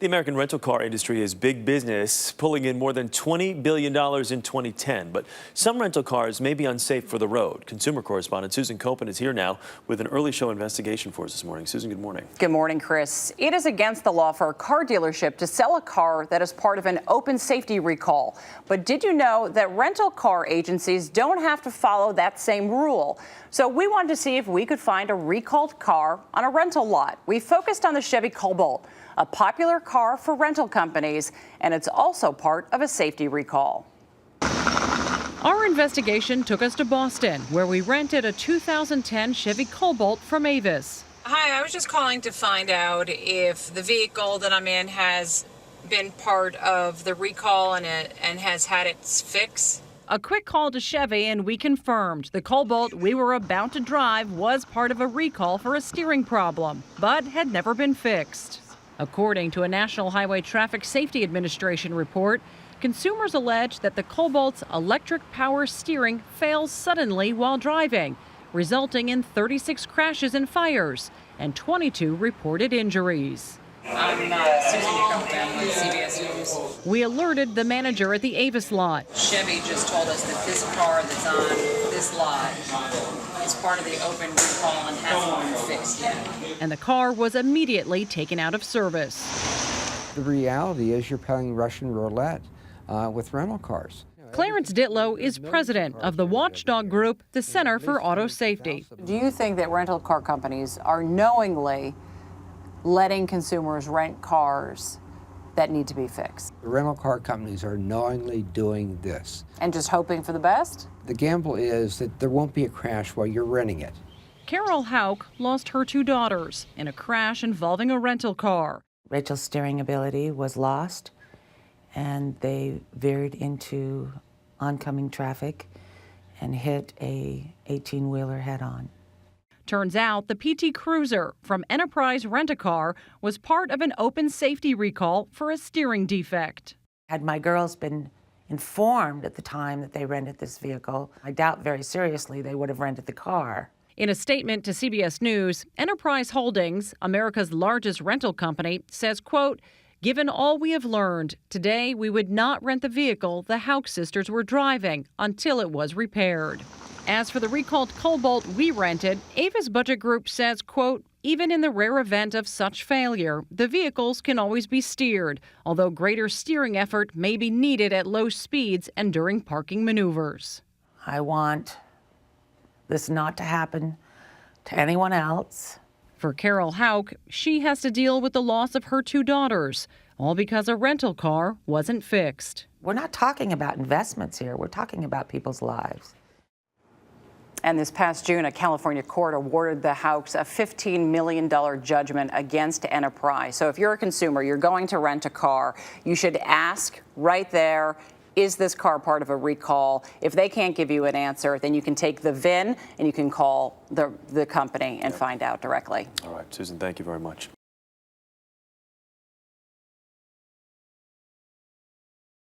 The American rental car industry is big business, pulling in more than $20 billion in 2010. But some rental cars may be unsafe for the road. Consumer correspondent Susan Koeppen is here now with an early show investigation for us this morning. Susan, good morning. Good morning, Chris. It is against the law for a car dealership to sell a car that is part of an open safety recall. But did you know that rental car agencies don't have to follow that same rule? So we wanted to see if we could find a recalled car on a rental lot. We focused on the Chevy Cobalt, a popular car for rental companies, and it's also part of a safety recall. Our investigation took us to Boston, where we rented a 2010 Chevy Cobalt from Avis. Hi, I was just calling to find out if the vehicle that I'm in has been part of the recall and has had its fix. A quick call to Chevy and we confirmed the Cobalt we were about to drive was part of a recall for a steering problem, but had never been fixed. According to a National Highway Traffic Safety Administration report, consumers allege that the Cobalt's electric power steering fails suddenly while driving, resulting in 36 crashes and fires and 22 reported injuries. I'm Susan Koeppen with CBS News. We alerted the manager at the Avis lot. Chevy just told us that this car that's on this lot is part of the open recall and hasn't been fixed yet. And the car was immediately taken out of service. The reality is you're playing Russian roulette with rental cars. Clarence Ditlow is president of the watchdog group, the Center for Auto Safety. Do you think that rental car companies are knowingly letting consumers rent cars that need to be fixed? The rental car companies are knowingly doing this. And just hoping for the best? The gamble is that there won't be a crash while you're renting it. Carol Hauk lost her 2 daughters in a crash involving a rental car. Rachel's steering ability was lost, and they veered into oncoming traffic and hit a 18-wheeler head-on. Turns out the PT Cruiser from Enterprise Rent-A-Car was part of an open safety recall for a steering defect. Had my girls been informed at the time that they rented this vehicle, I doubt very seriously they would have rented the car. In a statement to CBS News, Enterprise Holdings, America's largest rental company, says, quote, "Given all we have learned, today we would not rent the vehicle the Hauk sisters were driving until it was repaired." As for the recalled Cobalt we rented, Avis Budget Group says, quote, "Even in the rare event of such failure, the vehicles can always be steered, although greater steering effort may be needed at low speeds and during parking maneuvers." I want this not to happen to anyone else. For Carol Hauk, she has to deal with the loss of her 2 daughters, all because a rental car wasn't fixed. We're not talking about investments here. We're talking about people's lives. And this past June, a California court awarded the Hauks a $15 million judgment against Enterprise. So if you're a consumer, you're going to rent a car, you should ask right there, is this car part of a recall? If they can't give you an answer, then you can take the VIN and you can call the company and find out directly. All right, Susan, thank you very much.